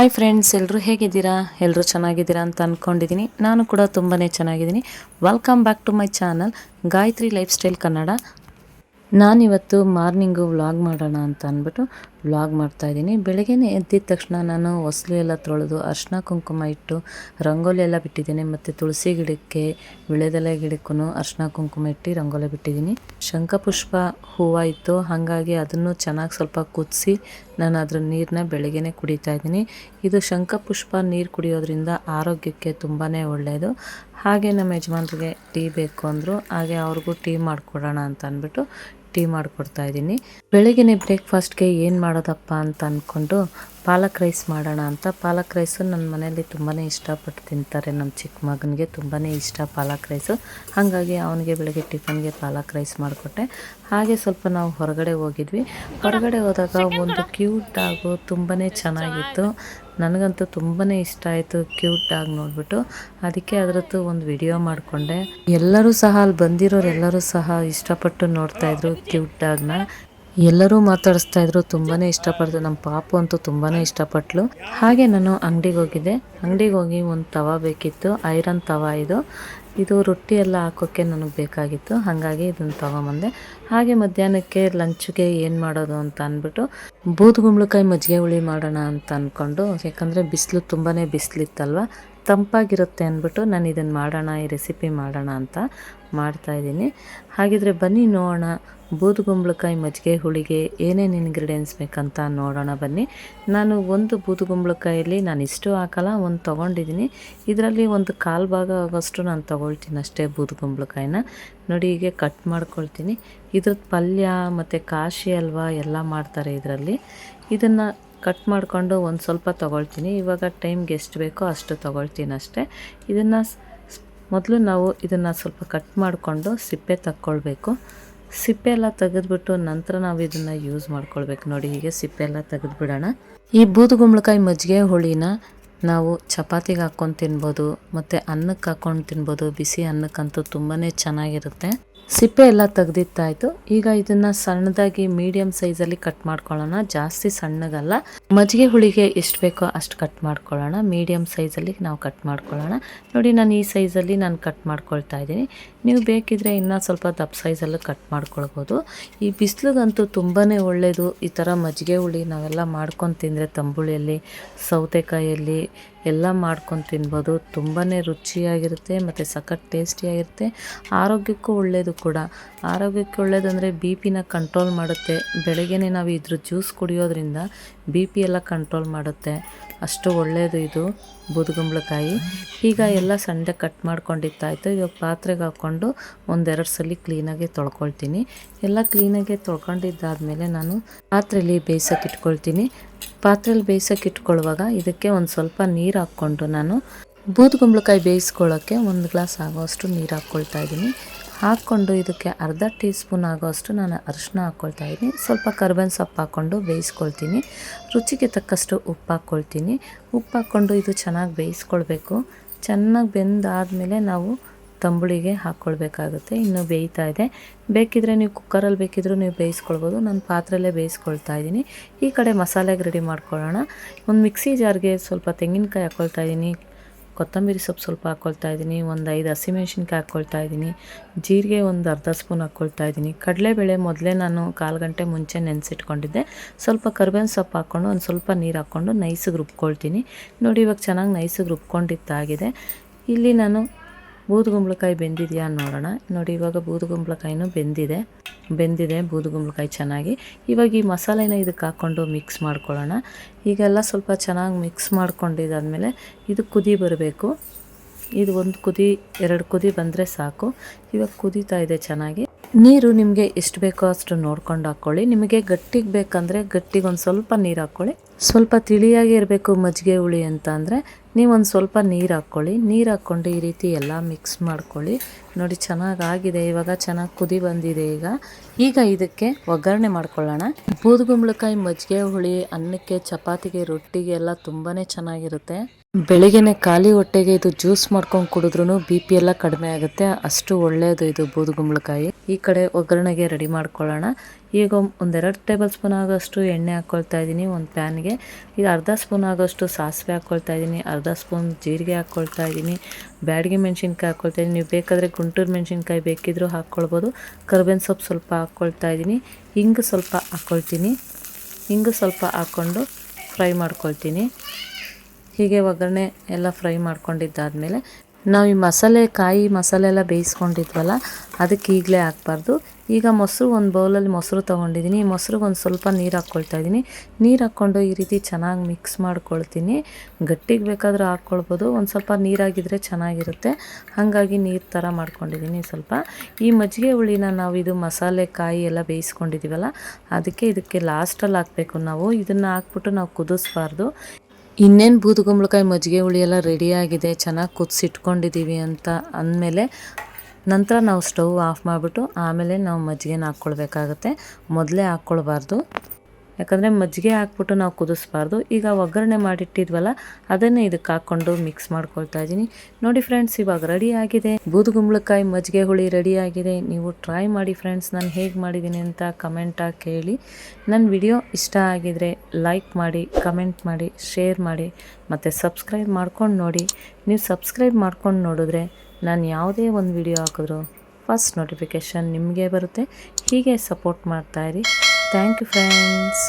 Hi friends, ಎಲ್ಲರೂ ಹೇಗಿದ್ದೀರಾ? ಎಲ್ಲರೂ ಚೆನ್ನಾಗಿದ್ದೀರಾ ಅಂತ ಅಂದ್ಕೊಂಡಿದ್ದೀನಿ. ನಾನು ಕೂಡ ತುಂಬಾ ಚೆನ್ನಾಗಿದ್ದೀನಿ. Welcome back to my channel Gayatri lifestyle Kannada. ನಾನಿವತ್ತು ಮಾರ್ನಿಂಗು ವ್ಲಾಗ್ ಮಾಡೋಣ ಅಂತ ಅಂದ್ಬಿಟ್ಟು ವ್ಲಾಗ್ ಮಾಡ್ತಾಯಿದ್ದೀನಿ. ಬೆಳಗ್ಗೆನೇ ಎದ್ದಿದ ತಕ್ಷಣ ನಾನು ಹೊಸಲು ಎಲ್ಲ ತೊಳೆದು ಅರಿಶಿನ ಕುಂಕುಮ ಇಟ್ಟು ರಂಗೋಲಿ ಎಲ್ಲ ಬಿಟ್ಟಿದ್ದೀನಿ. ಮತ್ತು ತುಳಸಿ ಗಿಡಕ್ಕೆ, ವಿಳೆದೆಲೆ ಗಿಡಕ್ಕೂ ಅರಿಶಿನ ಕುಂಕುಮ ಇಟ್ಟು ರಂಗೋಲಿ ಬಿಟ್ಟಿದ್ದೀನಿ. ಶಂಖಪುಷ್ಪ ಹೂವು ಇತ್ತು, ಹಾಗಾಗಿ ಅದನ್ನು ಚೆನ್ನಾಗಿ ಸ್ವಲ್ಪ ಕುದಿಸಿ ನಾನು ಅದ್ರ ನೀರನ್ನ ಬೆಳಗ್ಗೆನೇ ಕುಡಿತಾ ಇದ್ದೀನಿ. ಇದು ಶಂಖಪುಷ್ಪ ನೀರು ಕುಡಿಯೋದ್ರಿಂದ ಆರೋಗ್ಯಕ್ಕೆ ತುಂಬಾ ಒಳ್ಳೆಯದು. ಹಾಗೆ ನಮ್ಮ ಯಜಮಾನ್ರಿಗೆ ಟೀ ಬೇಕು ಅಂದರು, ಹಾಗೆ ಅವ್ರಿಗೂ ಟೀ ಮಾಡಿಕೊಡೋಣ ಅಂತ ಅಂದ್ಬಿಟ್ಟು ಟೀ ಮಾಡಿಕೊಡ್ತಾ ಇದ್ದೀನಿ. ಬೆಳಗ್ಗೆನೇ ಬ್ರೇಕ್ಫಾಸ್ಟ್ಗೆ ಏನು ಮಾಡೋದಪ್ಪ ಅಂತ ಅಂದ್ಕೊಂಡು ಪಾಲಕ್ ರೈಸ್ ಮಾಡೋಣ ಅಂತ. ಪಾಲಕ್ ರೈಸು ನನ್ನ ಮನೆಯಲ್ಲಿ ತುಂಬಾ ಇಷ್ಟಪಟ್ಟು ತಿಂತಾರೆ. ನಮ್ಮ ಚಿಕ್ಕ ಮಗನಿಗೆ ತುಂಬಾ ಇಷ್ಟ ಪಾಲಕ್ ರೈಸು, ಹಾಗಾಗಿ ಅವನಿಗೆ ಬೆಳಗ್ಗೆ ಟಿಫನ್ಗೆ ಪಾಲಕ್ ರೈಸ್ ಮಾಡಿಕೊಟ್ಟೆ. ಹಾಗೆ ಸ್ವಲ್ಪ ನಾವು ಹೊರಗಡೆ ಹೋಗಿದ್ವಿ. ಹೊರಗಡೆ ಹೋದಾಗ ಒಂದು ಕ್ಯೂಟ್ ಡಾಗು ತುಂಬಾ ಚೆನ್ನಾಗಿತ್ತು. ನನಗಂತೂ ತುಂಬಾ ಇಷ್ಟ ಆಯಿತು ಕ್ಯೂಟ್ ಡಾಗ್ ನೋಡಿಬಿಟ್ಟು. ಅದಕ್ಕೆ ಅದರದ್ದು ಒಂದು ವಿಡಿಯೋ ಮಾಡಿಕೊಂಡೆ. ಎಲ್ಲರೂ ಸಹ ಅಲ್ಲಿ ಬಂದಿರೋರೆಲ್ಲರೂ ಸಹ ಇಷ್ಟಪಟ್ಟು ನೋಡ್ತಾಯಿದ್ರು ಕ್ಯೂಟ್ ಡಾಗ್ನ. ಎಲ್ಲರೂ ಮಾತಾಡಿಸ್ತಾ ಇದ್ರು, ತುಂಬಾ ಇಷ್ಟಪಡ್ತು. ನಮ್ಮ ಪಾಪು ಅಂತೂ ತುಂಬಾ ಇಷ್ಟಪಟ್ಲು. ಹಾಗೆ ನಾನು ಅಂಗಡಿಗೆ ಹೋಗಿದ್ದೆ. ಅಂಗಡಿಗೆ ಹೋಗಿ ಒಂದು ತವಾ ಬೇಕಿತ್ತು, ಐರನ್ ತವಾ ಇದು ರೊಟ್ಟಿ ಎಲ್ಲ ಹಾಕೋಕ್ಕೆ ನನಗೆ ಬೇಕಾಗಿತ್ತು, ಹಾಗಾಗಿ ಇದನ್ನು ತೊಗೊಂಬಂದೆ. ಹಾಗೆ ಮಧ್ಯಾಹ್ನಕ್ಕೆ ಲಂಚ್ಗೆ ಏನು ಮಾಡೋದು ಅಂತ ಅಂದ್ಬಿಟ್ಟು ಬೂದುಗುಂಬಳಕಾಯಿ ಮಜ್ಜಿಗೆ ಹುಳಿ ಮಾಡೋಣ ಅಂತ ಅಂದ್ಕೊಂಡು, ಯಾಕಂದರೆ ಬಿಸಿಲು ತುಂಬಾ ಬಿಸಿಲಿತ್ತಲ್ವ, ತಂಪಾಗಿರುತ್ತೆ ಅಂದ್ಬಿಟ್ಟು ನಾನು ಇದನ್ನು ಮಾಡೋಣ, ಈ ರೆಸಿಪಿ ಮಾಡೋಣ ಅಂತ ಮಾಡ್ತಾಯಿದ್ದೀನಿ. ಹಾಗಿದ್ರೆ ಬನ್ನಿ ನೋಡೋಣ ಬೂದುಗುಂಬಳಕಾಯಿ ಮಜ್ಜಿಗೆ ಹುಳಿಗೆ ಏನೇನು ಇಂಗ್ರೀಡಿಯೆಂಟ್ಸ್ ಬೇಕಂತ ನೋಡೋಣ ಬನ್ನಿ. ನಾನು ಒಂದು ಬೂದುಗುಂಬಳಕಾಯಲ್ಲಿ ನಾನು ಇಷ್ಟು ಹಾಕಲ್ಲ, ಒಂದು ತೊಗೊಂಡಿದ್ದೀನಿ. ಇದರಲ್ಲಿ ಒಂದು ಕಾಲು ಭಾಗ ಆಗೋಷ್ಟು ನಾನು ತೊಗೊಳ್ತೀನಿ ಅಷ್ಟೇ ಬೂದುಗುಂಬಳಕಾಯಿನ. ನೋಡಿ ಹೀಗೆ ಕಟ್ ಮಾಡ್ಕೊಳ್ತೀನಿ. ಇದ್ರದ್ದು ಪಲ್ಯ ಮತ್ತು ಕಾಶಿ ಹಲ್ವಾ ಎಲ್ಲ ಮಾಡ್ತಾರೆ ಇದರಲ್ಲಿ. ಇದನ್ನು ಕಟ್ ಮಾಡಿಕೊಂಡು ಒಂದು ಸ್ವಲ್ಪ ತೊಗೊಳ್ತೀನಿ. ಇವಾಗ ಟೈಮ್ಗೆ ಎಷ್ಟು ಬೇಕೋ ಅಷ್ಟು ತೊಗೊಳ್ತೀನಿ ಅಷ್ಟೇ. ಇದನ್ನು ಮೊದಲು ನಾವು ಇದನ್ನು ಸ್ವಲ್ಪ ಕಟ್ ಮಾಡಿಕೊಂಡು ಸಿಪ್ಪೆ ತಕ್ಕೊಳ್ಬೇಕು. ಸಿಪ್ಪೆ ಎಲ್ಲ ತೆಗೆದ್ಬಿಟ್ಟು ನಂತರ ನಾವು ಇದನ್ನು ಯೂಸ್ ಮಾಡ್ಕೊಳ್ಬೇಕು. ನೋಡಿ ಹೀಗೆ ಸಿಪ್ಪೆ ಎಲ್ಲ ತೆಗೆದುಬಿಡೋಣ. ಈ ಬೂದುಗುಂಬಳಕಾಯಿ ಮಜ್ಜಿಗೆ ಹುಳಿನ ನಾವು ಚಪಾತಿಗೆ ಹಾಕ್ಕೊಂಡು ತಿನ್ಬೋದು, ಮತ್ತು ಅನ್ನಕ್ಕೆ ಹಾಕ್ಕೊಂಡು ತಿನ್ಬೋದು. ಬಿಸಿ ಅನ್ನಕ್ಕಂತೂ ತುಂಬಾ ಚೆನ್ನಾಗಿರುತ್ತೆ. ಸಿಪ್ಪೆ ಎಲ್ಲ ತೆಗೆದಿತ್ತಾಯಿತು. ಈಗ ಇದನ್ನು ಸಣ್ಣದಾಗಿ ಮೀಡಿಯಮ್ ಸೈಜಲ್ಲಿ ಕಟ್ ಮಾಡ್ಕೊಳ್ಳೋಣ, ಜಾಸ್ತಿ ಸಣ್ಣಗಲ್ಲ. ಮಜ್ಜಿಗೆ ಹುಳಿಗೆ ಎಷ್ಟು ಬೇಕೋ ಅಷ್ಟು ಕಟ್ ಮಾಡ್ಕೊಳ್ಳೋಣ. ಮೀಡಿಯಮ್ ಸೈಜಲ್ಲಿ ನಾವು ಕಟ್ ಮಾಡ್ಕೊಳ್ಳೋಣ. ನೋಡಿ ನಾನು ಈ ಸೈಜಲ್ಲಿ ನಾನು ಕಟ್ ಮಾಡ್ಕೊಳ್ತಾ ಇದ್ದೀನಿ. ನೀವು ಬೇಕಿದ್ರೆ ಇನ್ನೂ ಸ್ವಲ್ಪ ದಪ್ಪ ಸೈಜಲ್ಲೂ ಕಟ್ ಮಾಡ್ಕೊಳ್ಬೋದು. ಈ ಬಿಸಿಲಿಗಂತೂ ತುಂಬಾ ಒಳ್ಳೆಯದು ಈ ಥರ ಮಜ್ಜಿಗೆ ಹುಳಿ ನಾವೆಲ್ಲ ಮಾಡ್ಕೊಂಡು ತಿಂದರೆ, ತಂಬುಳಿಯಲ್ಲಿ, ಸೌತೆಕಾಯಲ್ಲಿ ಎಲ್ಲ ಮಾಡ್ಕೊಂಡು ತಿನ್ಬೋದು. ತುಂಬಾ ರುಚಿಯಾಗಿರುತ್ತೆ ಮತ್ತು ಸಖತ್ ಟೇಸ್ಟಿಯಾಗಿರುತ್ತೆ. ಆರೋಗ್ಯಕ್ಕೂ ಒಳ್ಳೆಯದು ಕೂಡ. ಆರೋಗ್ಯಕ್ಕೆ ಒಳ್ಳೆಯದಂದರೆ ಬಿ ಪಿನ ಕಂಟ್ರೋಲ್ ಮಾಡುತ್ತೆ. ಬೆಳಗ್ಗೆನೇ ನಾವು ಇದ್ರ ಜ್ಯೂಸ್ ಕುಡಿಯೋದ್ರಿಂದ ಬಿ ಪಿ ಎಲ್ಲ ಕಂಟ್ರೋಲ್ ಮಾಡುತ್ತೆ. ಅಷ್ಟು ಒಳ್ಳೆಯದು ಇದು ಬೂದುಗುಂಬಳಕಾಯಿ. ಈಗ ಎಲ್ಲ ಸಣ್ಣ ಕಟ್ ಮಾಡ್ಕೊಂಡಿತ್ತಾಯಿತು. ಇವಾಗ ಪಾತ್ರೆಗೆ ಹಾಕ್ಕೊಂಡು ಒಂದೆರಡು ಸಲ ಕ್ಲೀನಾಗಿ ತೊಳ್ಕೊಳ್ತೀನಿ. ಎಲ್ಲ ಕ್ಲೀನಾಗಿ ತೊಳ್ಕೊಂಡಿದ್ದಾದಮೇಲೆ ನಾನು ಪಾತ್ರೆಯಲ್ಲಿ ಬೇಯಿಸೋಕೆ ಇಟ್ಕೊಳ್ತೀನಿ. ಪಾತ್ರೆಯಲ್ಲಿ ಬೇಯಿಸೋಕೆ ಇಟ್ಕೊಳ್ಳುವಾಗ ಇದಕ್ಕೆ ಒಂದು ಸ್ವಲ್ಪ ನೀರು ಹಾಕ್ಕೊಂಡು ನಾನು ಬೂದುಗುಂಬಳಕಾಯಿ ಬೇಯಿಸ್ಕೊಳ್ಳೋಕ್ಕೆ ಒಂದು ಗ್ಲಾಸ್ ಆಗೋಷ್ಟು ನೀರು ಹಾಕ್ಕೊಳ್ತಾ ಇದ್ದೀನಿ. ಹಾಕ್ಕೊಂಡು ಇದಕ್ಕೆ ಅರ್ಧ ಟೀ ಸ್ಪೂನ್ ಆಗೋಷ್ಟು ನಾನು ಅರಿಶಿನ ಹಾಕ್ಕೊಳ್ತಾ ಇದ್ದೀನಿ. ಸ್ವಲ್ಪ ಕರಿಬೇವಿನ ಸೊಪ್ಪು ಹಾಕ್ಕೊಂಡು ಬೇಯಿಸ್ಕೊಳ್ತೀನಿ. ರುಚಿಗೆ ತಕ್ಕಷ್ಟು ಉಪ್ಪು ಹಾಕ್ಕೊಳ್ತೀನಿ. ಉಪ್ಪು ಹಾಕ್ಕೊಂಡು ಇದು ಚೆನ್ನಾಗಿ ಬೇಯಿಸ್ಕೊಳ್ಬೇಕು. ಚೆನ್ನಾಗಿ ಬೆಂದಾದಮೇಲೆ ನಾವು ತಂಬುಳಿಗೆ ಹಾಕ್ಕೊಳ್ಬೇಕಾಗುತ್ತೆ. ಇನ್ನು ಬೇಯ್ತಾ ಇದೆ. ಬೇಕಿದ್ರೆ ನೀವು ಕುಕ್ಕರಲ್ಲಿ ಬೇಕಿದ್ರೂ ನೀವು ಬೇಯಿಸ್ಕೊಳ್ಬೋದು. ನಾನು ಪಾತ್ರೆಯಲ್ಲೇ ಬೇಯಿಸ್ಕೊಳ್ತಾ ಇದ್ದೀನಿ. ಈ ಕಡೆ ಮಸಾಲೆಗೆ ರೆಡಿ ಮಾಡ್ಕೊಳ್ಳೋಣ. ಒಂದು ಮಿಕ್ಸಿ ಜಾರ್ಗೆ ಸ್ವಲ್ಪ ತೆಂಗಿನಕಾಯಿ ಹಾಕ್ಕೊಳ್ತಾ ಇದ್ದೀನಿ, ಕೊತ್ತಂಬರಿ ಸೊಪ್ಪು ಸ್ವಲ್ಪ ಹಾಕ್ಕೊಳ್ತಾ ಇದ್ದೀನಿ, ಒಂದು 5 ಹಸಿಮೆಣ್ಸಿನ್ಕಾಯಿ ಹಾಕ್ಕೊಳ್ತಾ ಇದ್ದೀನಿ, ಜೀರಿಗೆ ಒಂದು ಅರ್ಧ ಸ್ಪೂನ್ ಹಾಕ್ಕೊಳ್ತಾ ಇದ್ದೀನಿ. ಕಡಲೆಬೇಳೆ ಮೊದಲೇ ನಾನು 1/4 ಗಂಟೆ ಮುಂಚೆ ನೆನೆಸಿಟ್ಕೊಂಡಿದ್ದೆ. ಸ್ವಲ್ಪ ಕರಿಬೇವಿನ ಸೊಪ್ಪು ಹಾಕ್ಕೊಂಡು ಒಂದು ಸ್ವಲ್ಪ ನೀರು ಹಾಕ್ಕೊಂಡು ನೈಸಿಗೆ ರುಬ್ಕೊಳ್ತೀನಿ. ನೋಡಿ ಇವಾಗ ಚೆನ್ನಾಗಿ ನೈಸಿಗೆ ರುಬ್ಕೊಂಡಿದ್ದಾಗಿದೆ. ಇಲ್ಲಿ ನಾನು ಬೂದುಗುಂಬಳಕಾಯಿ ಬೆಂದಿದೆಯಾ ನೋಡೋಣ. ನೋಡಿ ಇವಾಗ ಬೂದುಗುಂಬಳಕಾಯಿನೂ ಬೆಂದಿದೆ ಬೂದುಗುಂಬಳಕಾಯಿ ಚೆನ್ನಾಗಿ. ಇವಾಗ ಈ ಮಸಾಲೆನ ಇದಕ್ಕೆ ಹಾಕ್ಕೊಂಡು ಮಿಕ್ಸ್ ಮಾಡ್ಕೊಳ್ಳೋಣ. ಈಗೆಲ್ಲ ಸ್ವಲ್ಪ ಚೆನ್ನಾಗಿ ಮಿಕ್ಸ್ ಮಾಡ್ಕೊಂಡಿದ್ದಾದಮೇಲೆ ಇದು ಕುದಿ ಬರಬೇಕು. ಇದು 1 ಕುದಿ 2 ಕುದಿ ಬಂದರೆ ಸಾಕು. ಇವಾಗ ಕುದೀತಾ ಇದೆ ಚೆನ್ನಾಗಿ. ನೀರು ನಿಮಗೆ ಎಷ್ಟು ಬೇಕೋ ಅಷ್ಟು ನೋಡ್ಕೊಂಡು ಹಾಕ್ಕೊಳ್ಳಿ. ನಿಮಗೆ ಗಟ್ಟಿಗೆ ಬೇಕಂದರೆ ಗಟ್ಟಿಗೆ ಒಂದು ಸ್ವಲ್ಪ ನೀರು ಹಾಕ್ಕೊಳ್ಳಿ. ಸ್ವಲ್ಪ ತಿಳಿಯಾಗಿ ಇರಬೇಕು ಮಜ್ಜಿಗೆ ಹುಳಿ ಅಂತ ಅಂದರೆ ನೀವೊಂದು ಸ್ವಲ್ಪ ನೀರು ಹಾಕ್ಕೊಳ್ಳಿ. ನೀರು ಹಾಕ್ಕೊಂಡು ಈ ರೀತಿ ಎಲ್ಲ ಮಿಕ್ಸ್ ಮಾಡ್ಕೊಳ್ಳಿ. ನೋಡಿ ಚೆನ್ನಾಗಾಗಿದೆ. ಇವಾಗ ಚೆನ್ನಾಗಿ ಕುದಿ ಬಂದಿದೆ. ಈಗ ಇದಕ್ಕೆ ಒಗ್ಗರಣೆ ಮಾಡ್ಕೊಳ್ಳೋಣ. ಬೂದುಗುಂಬಳಕಾಯಿ ಮಜ್ಜಿಗೆ ಹುಳಿ ಅನ್ನಕ್ಕೆ, ಚಪಾತಿಗೆ, ರೊಟ್ಟಿಗೆ ಎಲ್ಲ ತುಂಬಾ ಚೆನ್ನಾಗಿರುತ್ತೆ. ಬೆಳಿಗ್ಗೆನೆ ಖಾಲಿ ಹೊಟ್ಟೆಗೆ ಇದು ಜ್ಯೂಸ್ ಮಾಡ್ಕೊಂಡು ಕುಡಿದ್ರೂ ಬಿ ಪಿ ಎಲ್ಲ ಕಡಿಮೆ ಆಗುತ್ತೆ. ಅಷ್ಟು ಒಳ್ಳೆಯದು ಇದು ಬೂದುಗುಂಬಳಕಾಯಿ. ಈ ಕಡೆ ಒಗ್ಗರಣೆಗೆ ರೆಡಿ ಮಾಡ್ಕೊಳ್ಳೋಣ. ಈಗ ಒಂದೆರಡು ಟೇಬಲ್ ಸ್ಪೂನ್ ಆಗೋಷ್ಟು ಎಣ್ಣೆ ಹಾಕ್ಕೊಳ್ತಾ ಇದ್ದೀನಿ ಒಂದು ಪ್ಯಾನ್ಗೆ. ಈಗ ಅರ್ಧ ಸ್ಪೂನ್ ಆಗೋಷ್ಟು ಸಾಸಿವೆ ಹಾಕ್ಕೊಳ್ತಾ ಇದ್ದೀನಿ, ಅರ್ಧ ಸ್ಪೂನ್ ಜೀರಿಗೆ ಹಾಕ್ಕೊಳ್ತಾ ಇದ್ದೀನಿ, ಬ್ಯಾಡಗಿ ಮೆಣಸಿನ್ಕಾಯಿ ಹಾಕ್ಕೊಳ್ತಾ ಇದ್ದೀನಿ. ನೀವು ಬೇಕಾದರೆ ಗುಂಟೂರು ಮೆಣಸಿನ್ಕಾಯಿ ಬೇಕಿದ್ದರೂ ಹಾಕ್ಕೊಳ್ಬೋದು. ಕರಿಬೇವಿನ ಸೊಪ್ಪು ಸ್ವಲ್ಪ ಹಾಕ್ಕೊಳ್ತಾ ಇದ್ದೀನಿ, ಹಿಂಗು ಸ್ವಲ್ಪ ಹಾಕ್ಕೊಳ್ತೀನಿ. ಹಿಂಗು ಸ್ವಲ್ಪ ಹಾಕ್ಕೊಂಡು ಫ್ರೈ ಮಾಡ್ಕೊಳ್ತೀನಿ. ಹೀಗೆ ಒಗ್ಗರಣೆ ಎಲ್ಲ ಫ್ರೈ ಮಾಡ್ಕೊಂಡಿದ್ದಾದಮೇಲೆ ನಾವು ಈ ಮಸಾಲೆ ಎಲ್ಲ ಬೇಯಿಸ್ಕೊಂಡಿದ್ವಲ್ಲ ಅದಕ್ಕೆ ಈಗಲೇ ಹಾಕ್ಬಾರ್ದು. ಈಗ ಮೊಸರು ಒಂದು ಬೌಲಲ್ಲಿ ಮೊಸರು ತೊಗೊಂಡಿದ್ದೀನಿ. ಈ ಮೊಸರಿಗೆ ಒಂದು ಸ್ವಲ್ಪ ನೀರು ಹಾಕ್ಕೊಳ್ತಾ ಇದ್ದೀನಿ. ನೀರು ಹಾಕ್ಕೊಂಡು ಈ ರೀತಿ ಚೆನ್ನಾಗಿ ಮಿಕ್ಸ್ ಮಾಡ್ಕೊಳ್ತೀನಿ. ಗಟ್ಟಿಗೆ ಬೇಕಾದರೂ ಹಾಕ್ಕೊಳ್ಬೋದು, ಒಂದು ಸ್ವಲ್ಪ ನೀರಾಗಿದ್ದರೆ ಚೆನ್ನಾಗಿರುತ್ತೆ, ಹಾಗಾಗಿ ನೀರು ಥರ ಮಾಡ್ಕೊಂಡಿದ್ದೀನಿ ಸ್ವಲ್ಪ. ಈ ಮಜ್ಜಿಗೆ ಹುಳಿನ ನಾವು ಇದು ಮಸಾಲೆಕಾಯಿ ಎಲ್ಲ ಬೇಯಿಸ್ಕೊಂಡಿದ್ದೀವಲ್ಲ ಇದಕ್ಕೆ ಲಾಸ್ಟಲ್ಲಿ ಹಾಕಬೇಕು. ನಾವು ಇದನ್ನು ಹಾಕ್ಬಿಟ್ಟು ನಾವು ಕುದಿಸ್ಬಾರ್ದು. ಇನ್ನೇನು ಬೂದುಗುಂಬಳಕಾಯಿ ಮಜ್ಜಿಗೆ ಹುಳಿ ಎಲ್ಲ ರೆಡಿಯಾಗಿದೆ, ಚೆನ್ನಾಗಿ ಕುದಿಸಿಟ್ಕೊಂಡಿದ್ದೀವಿ ಅಂತ ಅಂದಮೇಲೆ ನಂತರ ನಾವು ಸ್ಟವ್ ಆಫ್ ಮಾಡಿಬಿಟ್ಟು ಆಮೇಲೆ ನಾವು ಮಜ್ಜಿಗೆನ ಹಾಕ್ಕೊಳ್ಬೇಕಾಗತ್ತೆ. ಮೊದಲೇ ಹಾಕ್ಕೊಳ್ಬಾರ್ದು, ಯಾಕಂದರೆ ಮಜ್ಜಿಗೆ ಹಾಕ್ಬಿಟ್ಟು ನಾವು ಕುದಿಸ್ಬಾರ್ದು. ಈಗ ಒಗ್ಗರಣೆ ಮಾಡಿಟ್ಟಿದ್ವಲ್ಲ ಅದನ್ನೇ ಇದಕ್ಕೆ ಹಾಕ್ಕೊಂಡು ಮಿಕ್ಸ್ ಮಾಡ್ಕೊಳ್ತಾ ಇದ್ದೀನಿ. ನೋಡಿ ಫ್ರೆಂಡ್ಸ್, ಇವಾಗ ರೆಡಿಯಾಗಿದೆ ಬೂದುಗುಂಬಳಕಾಯಿ ಮಜ್ಜಿಗೆ ಹುಳಿ ರೆಡಿಯಾಗಿದೆ. ನೀವು ಟ್ರೈ ಮಾಡಿ ಫ್ರೆಂಡ್ಸ್, ನಾನು ಹೇಗೆ ಮಾಡಿದ್ದೀನಿ ಅಂತ ಕಮೆಂಟಾಗಿ ಕೇಳಿ. ನನ್ನ ವಿಡಿಯೋ ಇಷ್ಟ ಆಗಿದರೆ ಲೈಕ್ ಮಾಡಿ, ಕಮೆಂಟ್ ಮಾಡಿ, ಶೇರ್ ಮಾಡಿ ಮತ್ತು ಸಬ್ಸ್ಕ್ರೈಬ್ ಮಾಡ್ಕೊಂಡು ನೋಡಿ. ನೀವು ಸಬ್ಸ್ಕ್ರೈಬ್ ಮಾಡ್ಕೊಂಡು ನೋಡಿದ್ರೆ ನಾನು ಯಾವುದೇ ಒಂದು ವಿಡಿಯೋ ಹಾಕಿದ್ರು ಫಸ್ಟ್ ನೋಟಿಫಿಕೇಷನ್ ನಿಮಗೆ ಬರುತ್ತೆ. ಹೀಗೆ ಸಪೋರ್ಟ್ ಮಾಡ್ತಾಯಿರಿ. Thank you friends.